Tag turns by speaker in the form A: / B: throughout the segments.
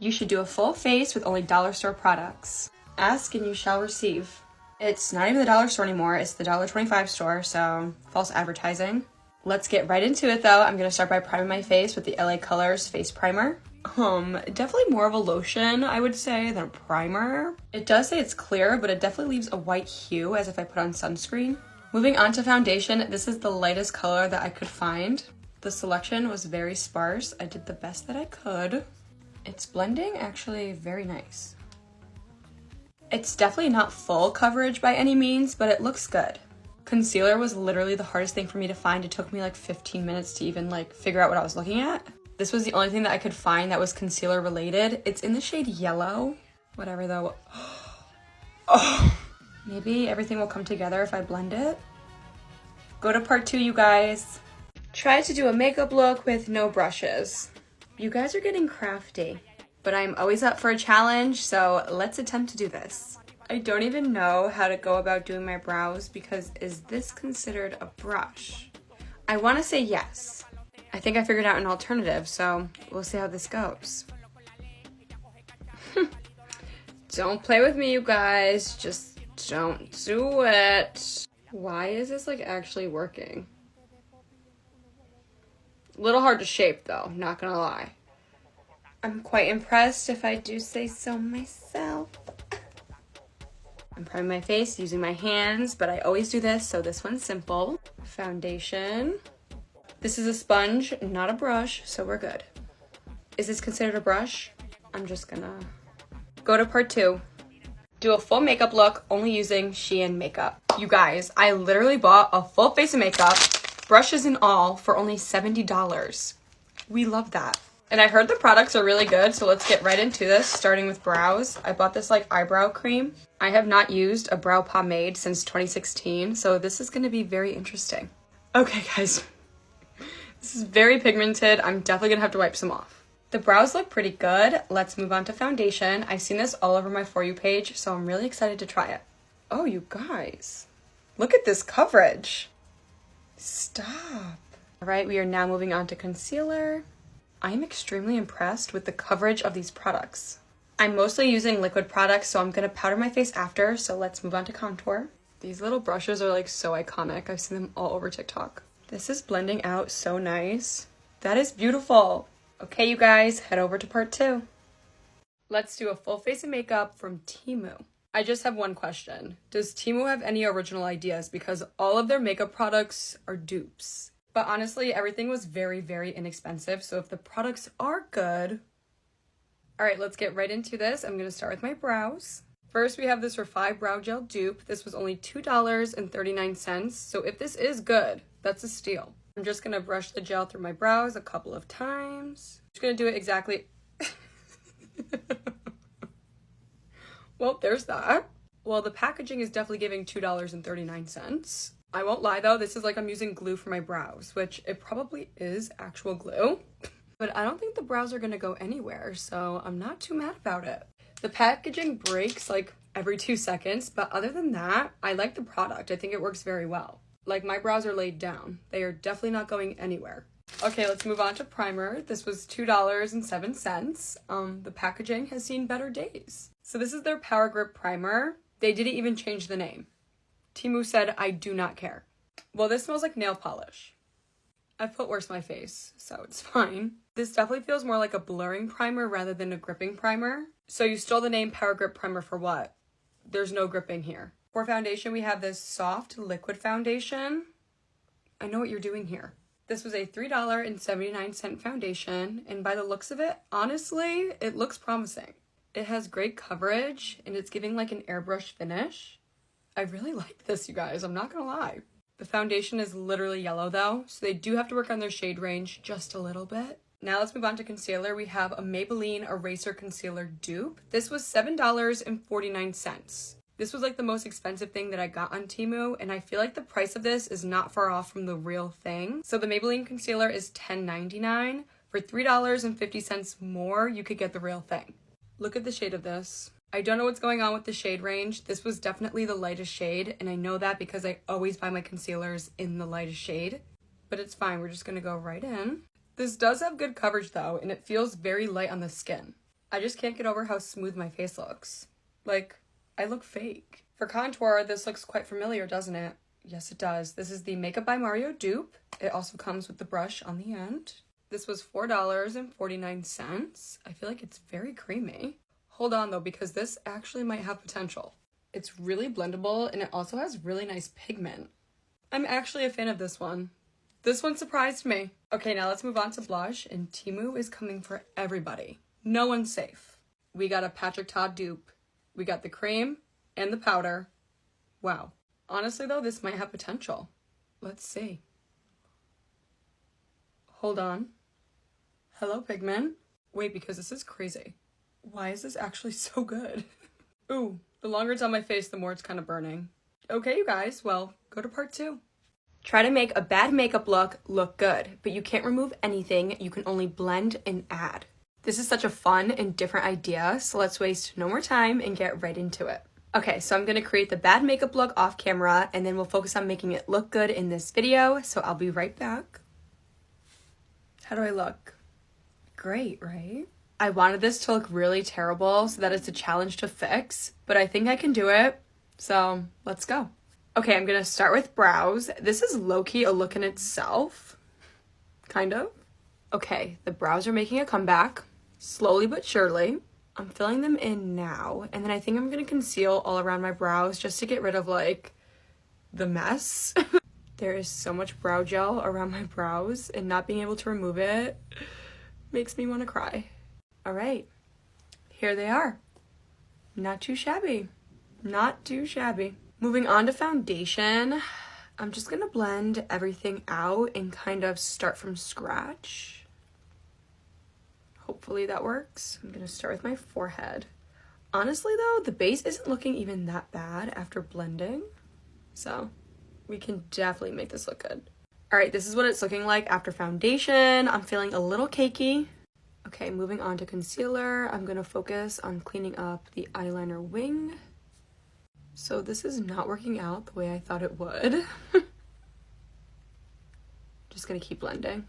A: You should do a full face with only dollar store products. Ask and you shall receive. It's not even the dollar store anymore, it's the $1.25 store, so false advertising. Let's get right into it though. I'm gonna start by priming my face with the LA Colors face primer. Definitely more of a lotion, I would say, than a primer. It does say it's clear, but it definitely leaves a white hue as if I put on sunscreen. Moving on to foundation, this is the lightest color that I could find. The selection was very sparse. I did the best that I could. It's blending actually very nice. It's definitely not full coverage by any means, but it looks good. Concealer was literally the hardest thing for me to find. It took me like 15 minutes to even like figure out what I was looking at. This was the only thing that I could find that was concealer related. It's in the shade yellow. Whatever though. Oh, maybe everything will come together if I blend it. Go to part 2, you guys. Try to do a makeup look with no brushes. You guys are getting crafty. But I'm always up for a challenge, so let's attempt to do this. I don't even know how to go about doing my brows because is this considered a brush? I want to say yes. I think I figured out an alternative, so we'll see how this goes. Don't play with me, you guys. Just don't do it. Why is this like actually working? A little hard to shape though, not gonna lie. I'm quite impressed if I do say so myself. I'm priming my face using my hands, but I always do this, so this one's simple. Foundation. This is a sponge, not a brush, so we're good. Is this considered a brush? I'm just gonna go to part 2. Do a full makeup look only using Shein makeup. You guys, I literally bought a full face of makeup, brushes and all, for only $70. We love that. And I heard the products are really good, so let's get right into this, starting with brows. I bought this like eyebrow cream. I have not used a brow pomade since 2016, so this is gonna be very interesting. Okay guys, this is very pigmented. I'm definitely gonna have to wipe some off. The brows look pretty good. Let's move on to foundation. I've seen this all over my For You page, so I'm really excited to try it. Oh, you guys, look at this coverage. Stop. All right, we are now moving on to concealer. I'm extremely impressed with the coverage of these products. I'm mostly using liquid products, so I'm gonna powder my face after, so let's move on to contour. These little brushes are like so iconic. I've seen them all over TikTok. This is blending out so nice. That is beautiful. Okay, you guys, head over to part 2. Let's do a full face of makeup from Temu. I just have one question. Does Temu have any original ideas? Because all of their makeup products are dupes. But honestly, everything was very, very inexpensive. So if the products are good. All right, let's get right into this. I'm going to start with my brows. First, we have this Refi Brow Gel dupe. This was only $2.39. So if this is good, that's a steal. I'm just going to brush the gel through my brows a couple of times. I'm just going to do it exactly. Well, there's that. Well, the packaging is definitely giving $2.39. I won't lie though, this is like I'm using glue for my brows, which it probably is actual glue, but I don't think the brows are gonna go anywhere, so I'm not too mad about it. The packaging breaks like every 2 seconds, but other than that, I like the product. I think it works very well. Like my brows are laid down. They are definitely not going anywhere. Okay, let's move on to primer. This was $2.07. The packaging has seen better days. So this is their Power Grip Primer. They didn't even change the name. Temu said, I do not care. Well, this smells like nail polish. I've put worse on my face, so it's fine. This definitely feels more like a blurring primer rather than a gripping primer. So you stole the name Power Grip Primer for what? There's no gripping here. For foundation, we have this soft liquid foundation. I know what you're doing here. This was a $3.79 foundation, and by the looks of it, honestly, it looks promising. It has great coverage, and it's giving like an airbrush finish. I really like this, you guys. I'm not gonna lie. The foundation is literally yellow though, so they do have to work on their shade range just a little bit. Now let's move on to concealer. We have a Maybelline Eraser Concealer dupe. This was $7.49. This was like the most expensive thing that I got on Temu, and I feel like the price of this is not far off from the real thing. So the Maybelline concealer is $10.99. For $3.50 more, you could get the real thing. Look at the shade of this. I don't know what's going on with the shade range. This was definitely the lightest shade, and I know that because I always buy my concealers in the lightest shade. But it's fine, we're just gonna go right in. This does have good coverage though, and it feels very light on the skin. I just can't get over how smooth my face looks. Like, I look fake. For contour, this looks quite familiar, doesn't it? Yes, it does. This is the Makeup by Mario dupe. It also comes with the brush on the end. This was $4.49. I feel like it's very creamy. Hold on though, because this actually might have potential. It's really blendable and it also has really nice pigment. I'm actually a fan of this one. This one surprised me. Okay, now let's move on to blush, and Temu is coming for everybody. No one's safe. We got a Patrick Ta dupe. We got the cream and the powder. Wow. Honestly though, this might have potential. Let's see. Hold on. Hello, pigment. Wait, because this is crazy. Why is this actually so good? Ooh, the longer it's on my face, the more it's kind of burning. Okay, you guys, well, go to part 2. Try to make a bad makeup look good, but you can't remove anything. You can only blend and add. This is such a fun and different idea, so let's waste no more time and get right into it. Okay, so I'm gonna create the bad makeup look off camera, and then we'll focus on making it look good in this video, so I'll be right back. How do I look? Great, right? I wanted this to look really terrible so that it's a challenge to fix, but I think I can do it, so let's go. Okay, I'm gonna start with brows. This is low-key a look in itself, kind of. Okay, the brows are making a comeback, slowly but surely. I'm filling them in now, and then I think I'm gonna conceal all around my brows just to get rid of, like, the mess. There is so much brow gel around my brows, and not being able to remove it makes me want to cry. All right, here they are. Not too shabby. Not too shabby. Moving on to foundation, I'm just gonna blend everything out and kind of start from scratch. Hopefully that works. I'm gonna start with my forehead. Honestly though, the base isn't looking even that bad after blending, so we can definitely make this look good. All right, this is what it's looking like after foundation. I'm feeling a little cakey. Okay, moving on to concealer. I'm gonna focus on cleaning up the eyeliner wing. So this is not working out the way I thought it would. Just gonna keep blending.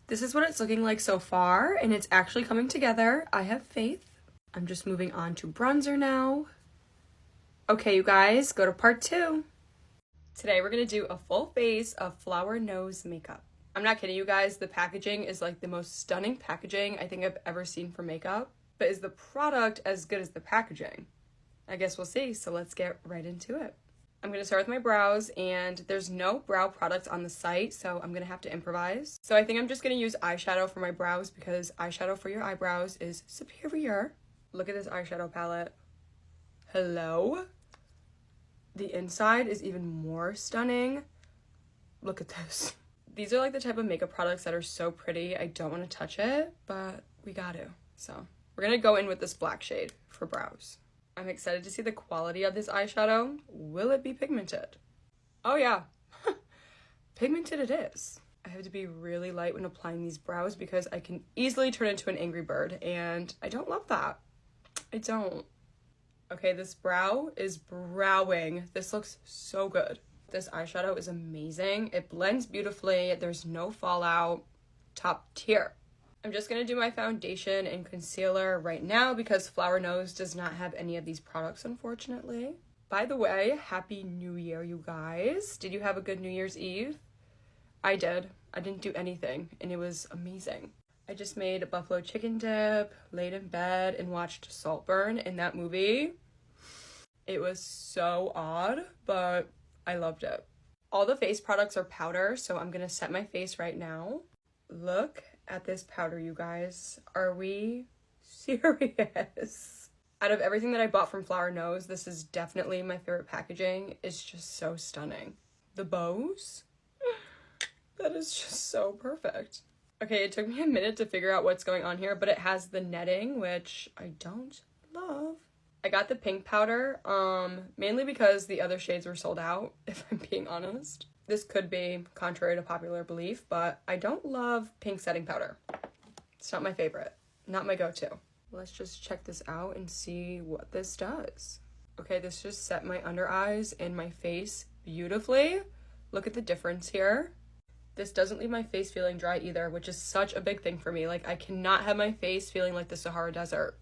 A: This is what it's looking like so far, and it's actually coming together. I have faith. I'm just moving on to bronzer now. Okay, you guys, go to part 2. Today we're gonna do a full face of flower nose makeup. I'm not kidding you guys, the packaging is like the most stunning packaging I think I've ever seen for makeup. But is the product as good as the packaging? I guess we'll see, so let's get right into it. I'm gonna start with my brows, and there's no brow product on the site, so I'm gonna have to improvise. So I think I'm just gonna use eyeshadow for my brows because eyeshadow for your eyebrows is superior. Look at this eyeshadow palette. Hello? The inside is even more stunning. Look at this. These are like the type of makeup products that are so pretty. I don't want to touch it, but we got to. So we're going to go in with this black shade for brows. I'm excited to see the quality of this eyeshadow. Will it be pigmented? Oh yeah. Pigmented it is. I have to be really light when applying these brows because I can easily turn into an angry bird, and I don't love that. I don't. Okay, this brow is browing. This looks so good. This eyeshadow is amazing. It blends beautifully. There's no fallout. Top tier. I'm just going to do my foundation and concealer right now because Flower Nose does not have any of these products, unfortunately. By the way, Happy New Year, you guys. Did you have a good New Year's Eve? I did. I didn't do anything, and it was amazing. I just made a buffalo chicken dip, laid in bed, and watched Saltburn in that movie. It was so odd, but I loved it. All the face products are powder, so I'm gonna set my face right now. Look at this powder, you guys. Are we serious? Out of everything that I bought from Flower Nose, this is definitely my favorite packaging. It's just so stunning. The bows? That is just so perfect. Okay, it took me a minute to figure out what's going on here, but it has the netting, which I don't love. I got the pink powder, mainly because the other shades were sold out, if I'm being honest. This could be contrary to popular belief, but I don't love pink setting powder. It's not my favorite, not my go-to. Let's just check this out and see what this does. Okay, this just set my under eyes and my face beautifully. Look at the difference here. This doesn't leave my face feeling dry either, which is such a big thing for me. Like, I cannot have my face feeling like the Sahara Desert.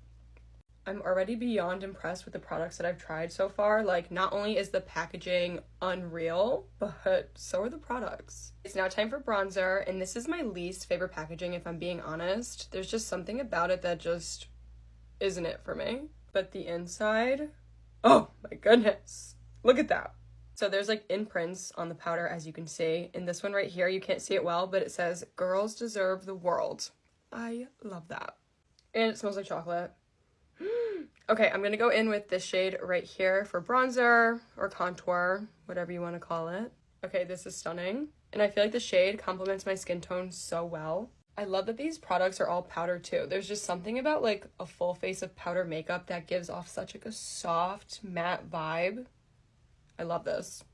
A: I'm already beyond impressed with the products that I've tried so far. Like, not only is the packaging unreal, but so are the products. It's now time for bronzer, and this is my least favorite packaging if I'm being honest. There's just something about it that just isn't it for me. But the inside, oh my goodness, look at that. So there's like imprints on the powder, as you can see. In this one right here, you can't see it well, but it says, "Girls deserve the world." I love that. And it smells like chocolate. Okay, I'm gonna go in with this shade right here for bronzer or contour, whatever you want to call it. Okay, this is stunning. And I feel like the shade complements my skin tone so well. I love that these products are all powder too. There's just something about like a full face of powder makeup that gives off such like a soft matte vibe. I love this.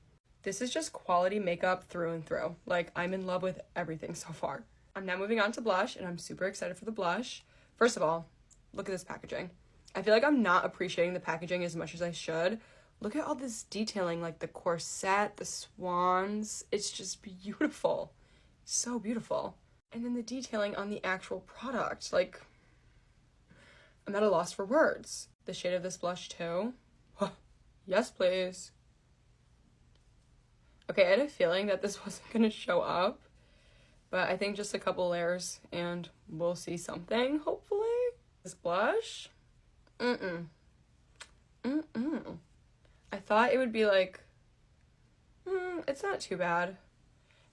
A: This is just quality makeup through and through. Like, I'm in love with everything so far. I'm now moving on to blush, and I'm super excited for the blush. First of all, look at this packaging. I feel like I'm not appreciating the packaging as much as I should. Look at all this detailing, like the corset, the swans. It's just beautiful. So beautiful. And then the detailing on the actual product. Like, I'm at a loss for words. The shade of this blush too. Yes, please. Okay, I had a feeling that this wasn't gonna show up, but I think just a couple layers and we'll see something, hopefully. This blush, I thought it would be like, it's not too bad.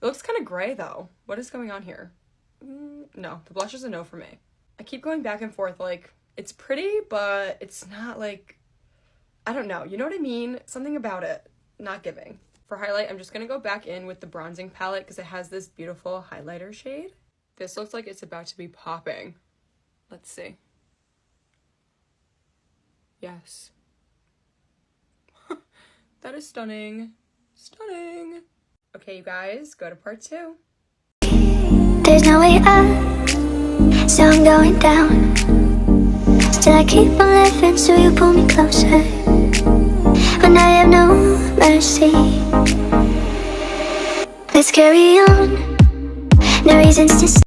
A: It looks kind of gray though. What is going on here? No, the blush is a no for me. I keep going back and forth, like, it's pretty, but it's not like, I don't know, you know what I mean? Something about it, not giving. For highlight, I'm just going to go back in with the bronzing palette because it has this beautiful highlighter shade. This looks like it's about to be popping. Let's see. Yes. That is stunning. Stunning. Okay, you guys, go to part 2.
B: There's no way up, so I'm going down. Still I keep on living, so you pull me closer. When I have no mercy, let's carry on. No reasons to stop.